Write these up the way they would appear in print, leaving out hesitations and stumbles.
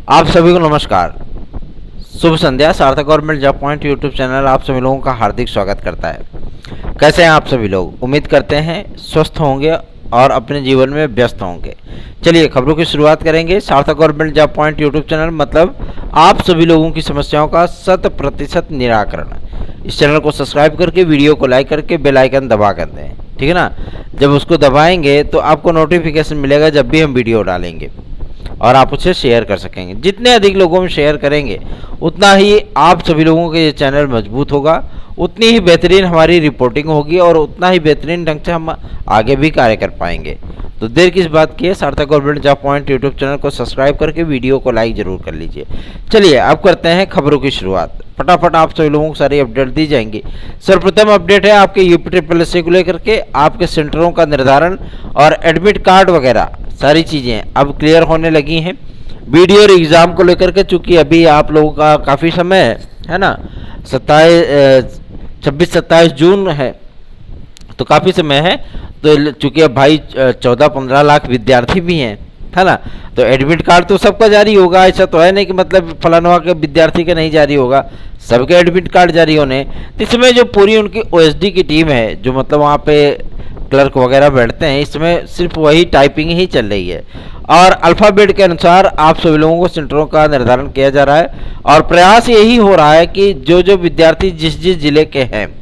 आप सभी को नमस्कार, शुभ संध्या। सार्थक government job point YouTube channel आप सभी लोगों का हार्दिक स्वागत करता है। कैसे हैं आप सभी लोग? उम्मीद करते हैं स्वस्थ होंगे और अपने जीवन में व्यस्त होंगे। चलिए खबरों की शुरुआत करेंगे। सार्थक government job point YouTube channel मतलब आप सभी लोगों की समस्याओं का 100% निराकरण। इस चैनल को सब्सक्राइब करके वीडियो को लाइक करके बेल आइकन दबा कर दें, ठीक है ना। जब उसको दबाएंगे तो आपको नोटिफिकेशन मिलेगा जब भी हम वीडियो डालेंगे और आप उसे शेयर कर सकेंगे। जितने अधिक लोगों में शेयर करेंगे उतना ही आप सभी लोगों का ये चैनल मजबूत होगा, उतनी ही बेहतरीन हमारी रिपोर्टिंग होगी और उतना ही बेहतरीन ढंग से हम आगे भी कार्य कर पाएंगे। तो देर किस बात की है, सार्थक government job point YouTube channel को सब्सक्राइब करके वीडियो को लाइक जरूर कर लीजिए। चलिए अब करते हैं खबरों की शुरुआत। फटाफट आप सभी लोगों को सारी अपडेट दी जाएंगी। सर्वप्रथम अपडेट है आपके UPSSC को लेकर के। आपके सेंटरों का निर्धारण और एडमिट कार्ड वगैरह सारी चीज़ें अब क्लियर होने लगी हैं। वीडियो और एग्ज़ाम को लेकर के चूँकि अभी आप लोगों का काफ़ी समय है ना, 26-27 जून है तो काफ़ी समय है। तो चूँकि अब भाई 14-15 लाख विद्यार्थी भी हैं, है ना, तो एडमिट कार्ड तो सबका जारी होगा। ऐसा तो है नहीं कि मतलब फलाना के विद्यार्थी का नहीं जारी होगा, सबके एडमिट कार्ड जारी होने। तो इसमें जो पूरी उनकी OSD की टीम है, जो मतलब वहाँ पे क्लर्क वगैरह बैठते हैं, इसमें सिर्फ वही टाइपिंग ही चल रही है और अल्फ़ाबेट के अनुसार आप सभी लोगों को सेंटरों का निर्धारण किया जा रहा है। और प्रयास यही हो रहा है कि जो विद्यार्थी जिस जिले के हैं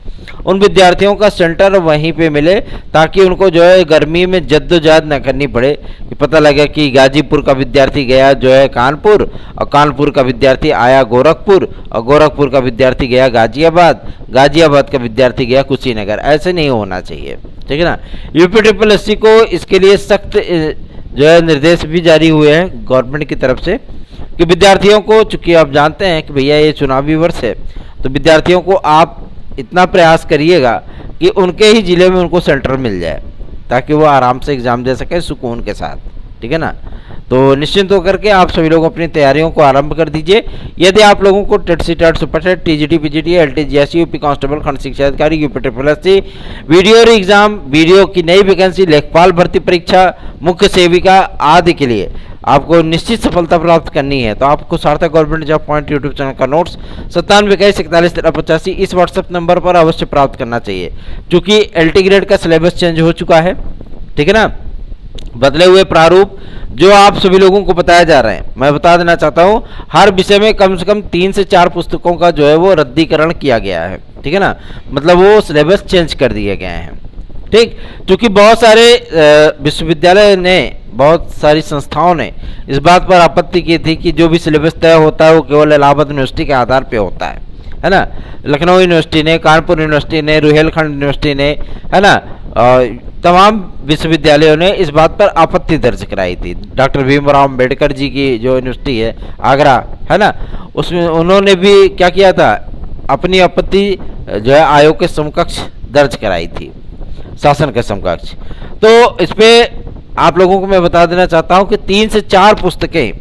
उन विद्यार्थियों का सेंटर वहीं पे मिले, ताकि उनको जो है गर्मी में जद्दोजहद न करनी पड़े कि पता लगे कि गाजीपुर का विद्यार्थी गया जो है कानपुर, और कानपुर का विद्यार्थी आया गोरखपुर, और गोरखपुर का विद्यार्थी गया गाजियाबाद, गाजियाबाद का विद्यार्थी गया कुशीनगर। ऐसे नहीं होना चाहिए, ठीक है ना। UPSSC को इसके लिए सख्त जो है निर्देश भी जारी हुए हैं गवर्नमेंट की तरफ से कि विद्यार्थियों को, चूँकि आप जानते हैं कि भैया ये चुनावी वर्ष है, तो विद्यार्थियों को आप इतना प्रयास करिएगा कि उनके ही ज़िले में उनको सेंटर मिल जाए, ताकि वो आराम से एग्ज़ाम दे सके सुकून के साथ, ठीक है ना। तो निश्चिंत होकर के आप सभी लोग अपनी तैयारियों को आरंभ कर दीजिए। यदि आप लोगों को TET CTET super TET TGT PGT LT GSC UP constable खंड शिक्षा अधिकारी UPSSC वीडियो और एग्जाम, वीडियो की नई वैकेंसी, लेखपाल भर्ती परीक्षा, मुख्य सेविका आदि के लिए आपको निश्चित सफलता प्राप्त करनी है तो आपको सार्थक government job point YouTube channel का नोट्स 9721411385 इस व्हाट्सएप नंबर पर अवश्य प्राप्त करना चाहिए। क्योंकि LT ग्रेड का सिलेबस चेंज हो चुका है, ठीक है ना। बदले हुए प्रारूप जो आप सभी लोगों को बताया जा रहा है, मैं बता देना चाहता हूं, हर विषय में कम से कम 3 से 4 पुस्तकों का जो है वो रद्दीकरण किया गया है, ठीक है ना। मतलब वो सिलेबस चेंज कर दिए गए हैं, ठीक। क्योंकि बहुत सारे विश्वविद्यालय ने, बहुत सारी संस्थाओं ने इस बात पर आपत्ति की थी कि जो भी सिलेबस तय होता है वो केवल इलाहाबाद यूनिवर्सिटी के आधार पे होता है ना। लखनऊ यूनिवर्सिटी ने, कानपुर यूनिवर्सिटी ने, रुहेलखंड यूनिवर्सिटी ने, है ना, तमाम विश्वविद्यालयों ने इस बात पर आपत्ति दर्ज कराई थी। डॉक्टर भीमराव अम्बेडकर जी की जो यूनिवर्सिटी है आगरा, है ना, उसमें उन्होंने भी क्या किया था, अपनी आपत्ति जो है आयोग के समकक्ष दर्ज कराई थी, शासन के समकक्ष। तो इस पे आप लोगों को मैं बता देना चाहता हूं कि 3 से 4 पुस्तकें,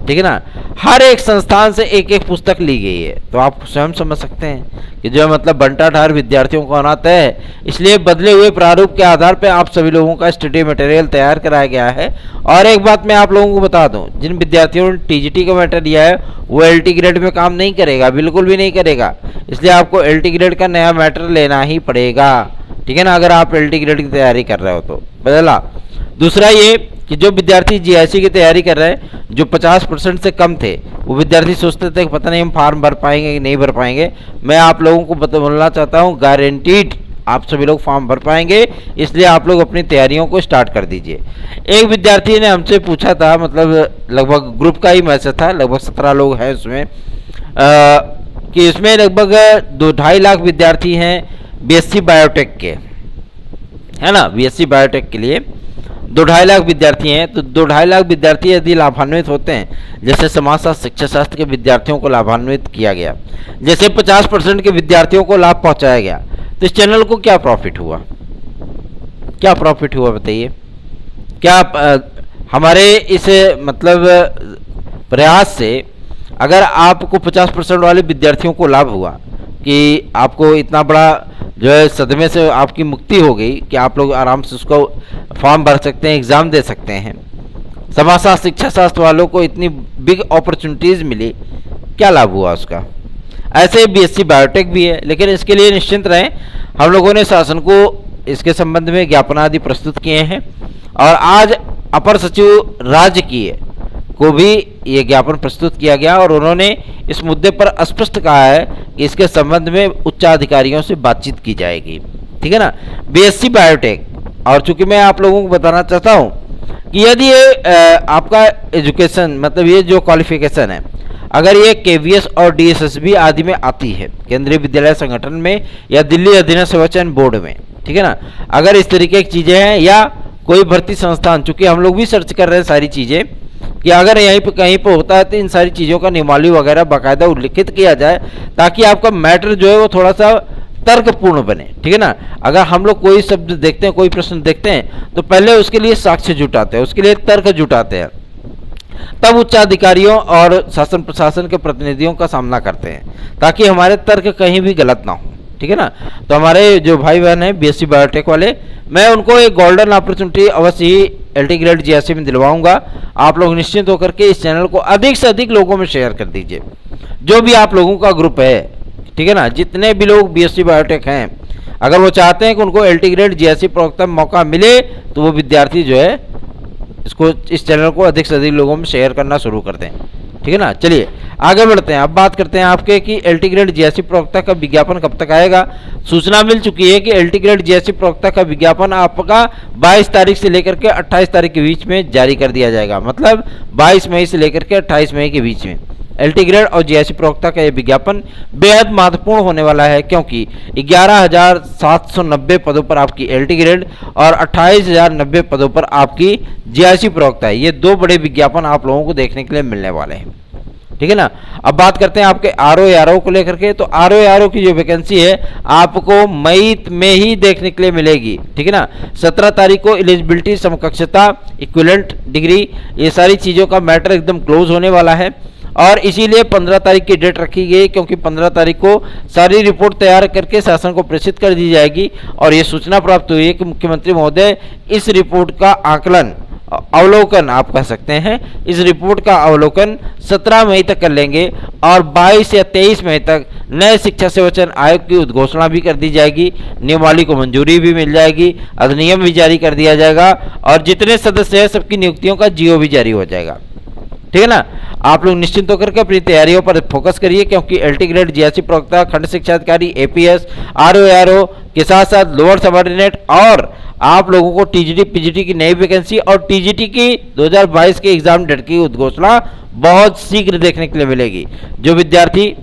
ठीक है ना, हर एक संस्थान से एक एक पुस्तक ली गई है। तो आप स्वयं समझ सकते हैं कि जो मतलब बंटाढार विद्यार्थियों को आना तय है। इसलिए बदले हुए प्रारूप के आधार पर आप सभी लोगों का स्टडी मटेरियल तैयार कराया गया है। और एक बात मैं आप लोगों को बता दूं, जिन विद्यार्थियों ने TGT का मैटर लिया है वो LT ग्रेड में काम नहीं करेगा, बिल्कुल भी नहीं करेगा। इसलिए आपको LT ग्रेड का नया मैटर लेना ही पड़ेगा, ठीक है ना, अगर आप LT ग्रेड की तैयारी कर रहे हो तो। बदला दूसरा ये कि जो विद्यार्थी GIC की तैयारी कर रहे हैं, जो 50% से कम थे, वो विद्यार्थी सोचते थे कि पता नहीं हम फॉर्म भर पाएंगे कि नहीं भर पाएंगे। मैं आप लोगों को बोलना चाहता हूँ, गारंटीड आप सभी लोग फॉर्म भर पाएंगे। इसलिए आप लोग अपनी तैयारियों को स्टार्ट कर दीजिए। एक विद्यार्थी ने हमसे पूछा था, मतलब लगभग ग्रुप का ही मैसेज था, लगभग 17 लोग हैं उसमें, कि इसमें लगभग 2-2.5 लाख विद्यार्थी हैं BSc बायोटेक के, है ना। BSc बायोटेक के लिए 2-2.5 लाख विद्यार्थी हैं। तो 2-2.5 लाख विद्यार्थी यदि लाभान्वित होते हैं, जैसे समाजशास्त्र शिक्षा शास्त्र के विद्यार्थियों को लाभान्वित किया गया, जैसे 50% के विद्यार्थियों को लाभ पहुंचाया गया, तो इस चैनल को क्या प्रॉफिट हुआ, क्या प्रॉफिट हुआ बताइए। क्या हमारे इस मतलब प्रयास से अगर आपको 50% वाले विद्यार्थियों को लाभ हुआ कि आपको इतना बड़ा जो है सदमे से आपकी मुक्ति हो गई कि आप लोग आराम से उसको फॉर्म भर सकते हैं, एग्ज़ाम दे सकते हैं, समाजशास्त्र शिक्षा शास्त्र वालों को इतनी बिग अपॉर्चुनिटीज मिली, क्या लाभ हुआ उसका। ऐसे ही बीएससी बायोटेक भी है, लेकिन इसके लिए निश्चिंत रहें, हम लोगों ने शासन को इसके संबंध में ज्ञापन आदि प्रस्तुत किए हैं और आज अपर सचिव राजकीय को भी ये ज्ञापन प्रस्तुत किया गया और उन्होंने इस मुद्दे पर स्पष्ट कहा है कि इसके संबंध में उच्चाधिकारियों से बातचीत की जाएगी। ठीक है ना। बीएससी बायोटेक, और चूंकि मैं आप लोगों को बताना चाहता हूं कि यदि ये आपका एजुकेशन मतलब ये जो क्वालिफिकेशन है, अगर ये केवीएस और डीएसएसबी आदि में आती है, केंद्रीय विद्यालय संगठन में या दिल्ली अधीनस्थ सेवा चयन बोर्ड में, ठीक है ना, अगर इस तरीके की चीज़ें हैं या कोई भर्ती संस्थान, चूंकि हम लोग भी सर्च कर रहे हैं सारी चीज़ें कि अगर यहीं पे कहीं पे होता है तो इन सारी चीज़ों का नियमावली वगैरह बाकायदा उल्लिखित किया जाए ताकि आपका मैटर जो है वो थोड़ा सा तर्कपूर्ण बने। ठीक है ना। अगर हम लोग कोई शब्द देखते हैं, कोई प्रश्न देखते हैं तो पहले उसके लिए साक्ष्य जुटाते हैं, उसके लिए तर्क जुटाते हैं, तब उच्चाधिकारियों और शासन प्रशासन के प्रतिनिधियों का सामना करते हैं ताकि हमारे तर्क कहीं भी गलत ना हो। ठीक है ना। तो हमारे जो भाई बहन हैं बीएससी बायोटेक वाले, मैं उनको एक गोल्डन अपॉर्चुनिटी अवश्य ही एलटी ग्रेड जीएससी में दिलवाऊंगा। आप लोग निश्चिंत होकर के इस चैनल को अधिक से अधिक लोगों में शेयर कर दीजिए, जो भी आप लोगों का ग्रुप है। ठीक है ना। जितने भी लोग बीएससी बायोटेक हैं, अगर वो चाहते हैं कि उनको एलटी ग्रेड जीएससी प्रवक्ता में मौका मिले तो वो विद्यार्थी जो है इसको, इस चैनल को अधिक से अधिक लोगों में शेयर करना शुरू कर दें। ठीक है ना। चलिए आगे बढ़ते हैं। अब बात करते हैं आपके कि एलटी ग्रेड जीएससी प्रवक्ता का विज्ञापन कब तक आएगा। सूचना मिल चुकी है कि एलटी ग्रेड जीएससी प्रवक्ता का विज्ञापन आपका 22 तारीख से लेकर के 28 तारीख के बीच में जारी कर दिया जाएगा। मतलब 22 मई से लेकर के 28 मई के बीच में एलटी ग्रेड और जीएससी प्रवक्ता का यह विज्ञापन बेहद महत्वपूर्ण होने वाला है, क्योंकि 11,790 पदों पर आपकी एलटी ग्रेड और 28,090 पदों पर आपकी जीएससी प्रवक्ता है। ये दो बड़े विज्ञापन आप लोगों को देखने के लिए मिलने वाले हैं। ठीक है ना। अब बात करते हैं आपके आरओ को लेकर के। तो आरओ की जो वैकेंसी है आपको मई में ही देखने के लिए मिलेगी। ठीक है ना। 17 तारीख को एलिजिबिलिटी, समकक्षता, इक्विवेलेंट डिग्री, ये सारी चीज़ों का मैटर एकदम क्लोज होने वाला है और इसीलिए 15 तारीख की डेट रखी गई, क्योंकि 15 तारीख को सारी रिपोर्ट तैयार करके शासन को प्रेषित कर दी जाएगी और ये सूचना प्राप्त हुई है कि मुख्यमंत्री महोदय इस रिपोर्ट का आकलन, अवलोकन आप कह सकते हैं, इस रिपोर्ट का अवलोकन 17 मई तक कर लेंगे और 22 या 23 मई तक नए शिक्षा सेवा चयन आयोग की उद्घोषणा भी कर दी जाएगी, नियमावली को मंजूरी भी मिल जाएगी, अधिनियम भी जारी कर दिया जाएगा और जितने सदस्य हैं सबकी नियुक्तियों का जीओ भी जारी हो जाएगा। ठीक है ना। आप लोग निश्चिंत होकर के अपनी तैयारियों पर फोकस करिए, क्योंकि एलटी ग्रेड जीएससी प्रवक्ता, खंड शिक्षा अधिकारी, एपीएस, आरओ के साथ साथ लोअर सबऑर्डिनेट और आप लोगों को टीजीटी पीजीटी की नई वैकेंसी और टीजीटी की 2022 के एग्जाम डेट की उद्घोषणा बहुत शीघ्र देखने के लिए मिलेगी। जो विद्यार्थी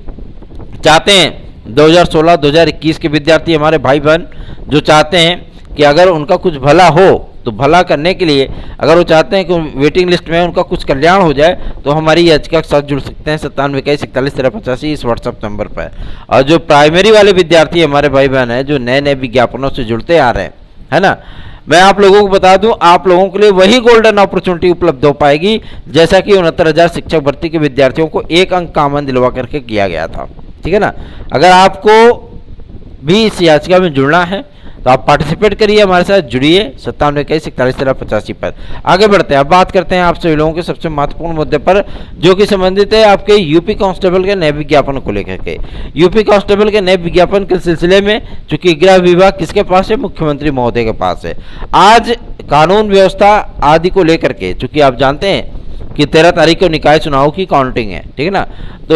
चाहते हैं 2016-2021 के विद्यार्थी, हमारे भाई बहन जो चाहते हैं कि अगर उनका कुछ भला हो तो भला करने के लिए, अगर वो चाहते हैं कि वेटिंग लिस्ट में उनका कुछ कल्याण हो जाए, तो हमारी याचिका के साथ जुड़ सकते हैं 9721411385 इस व्हाट्सएप नंबर पर। और जो प्राइमरी वाले विद्यार्थी हमारे भाई बहन हैं जो नए नए विज्ञापनों से जुड़ते आ रहे हैं, है ना, मैं आप लोगों को बता दूं, आप लोगों के लिए वही गोल्डन अपॉर्चुनिटी उपलब्ध हो पाएगी जैसा कि 69,000 शिक्षक भर्ती के विद्यार्थियों को 1 अंक कामन दिलवा करके किया गया था। ठीक है ना। अगर आपको भी इस याचिका में जुड़ना है तो आप पार्टिसिपेट करिए, हमारे साथ जुड़िए 9721411385 पर। आगे बढ़ते हैं। अब बात करते हैं आप सभी लोगों के सबसे महत्वपूर्ण मुद्दे पर, जो कि संबंधित है आपके यूपी कांस्टेबल के नए विज्ञापन को लेकर के। यूपी कांस्टेबल के नए विज्ञापन के सिलसिले में चूंकि गृह विभाग किसके पास है, मुख्यमंत्री महोदय के पास है। आज कानून व्यवस्था आदि को लेकर के, चूंकि आप जानते हैं कि 13 तारीख को निकाय चुनाव की काउंटिंग है। ठीक है ना। तो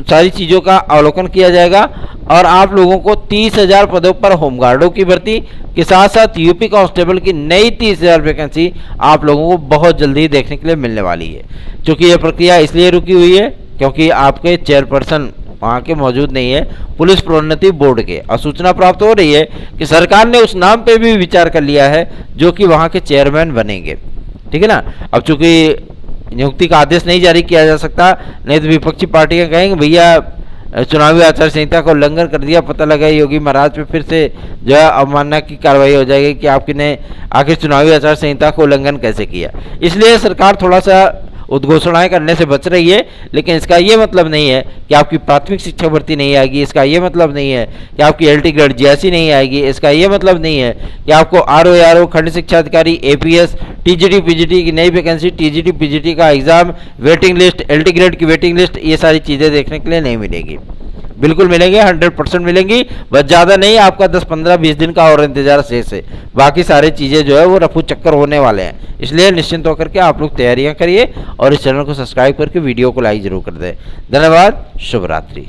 सारी चीज़ों का अवलोकन किया जाएगा और आप लोगों को 30,000 पदों पर होमगार्डों की भर्ती के साथ साथ यूपी कांस्टेबल की नई 30,000 वैकेंसी आप लोगों को बहुत जल्दी देखने के लिए मिलने वाली है। क्योंकि यह प्रक्रिया इसलिए रुकी हुई है क्योंकि आपके चेयरपर्सन वहाँ के मौजूद नहीं है पुलिस प्रोन्नति बोर्ड के, और सूचना प्राप्त हो रही है कि सरकार ने उस नाम पर भी विचार कर लिया है जो कि वहाँ के चेयरमैन बनेंगे। ठीक है ना। अब चूंकि नियुक्ति का आदेश नहीं जारी किया जा सकता, नहीं तो विपक्षी पार्टियां कहेंगे भैया चुनावी आचार संहिता का उल्लंघन कर दिया, पता लगा योगी महाराज पे फिर से जो है अवमानना की कार्रवाई हो जाएगी कि आपने आखिर चुनावी आचार संहिता का उल्लंघन कैसे किया। इसलिए सरकार थोड़ा सा उद्घोषणाएं करने से बच रही है, लेकिन इसका ये मतलब नहीं है कि आपकी प्राथमिक शिक्षक भर्ती नहीं आएगी। इसका ये मतलब नहीं है कि आपकी LT ग्रेड JSC नहीं आएगी। इसका ये मतलब नहीं है कि आपको RO ARO खंड शिक्षा अधिकारी APS TGT PGT की नई वैकेंसी TGT PGT का exam waiting list LT grade की वेटिंग लिस्ट ये सारी चीज़ें देखने के लिए नहीं मिलेगी। बिल्कुल मिलेंगे, 100% मिलेंगी। बस ज़्यादा नहीं, आपका 10 15 20 दिन का और इंतजार शेष है। बाकी सारी चीज़ें जो है वो रफू चक्कर होने वाले हैं। इसलिए निश्चिंत होकर के आप लोग तैयारियां करिए और इस चैनल को सब्सक्राइब करके वीडियो को लाइक जरूर कर दें। धन्यवाद, शुभ रात्रि।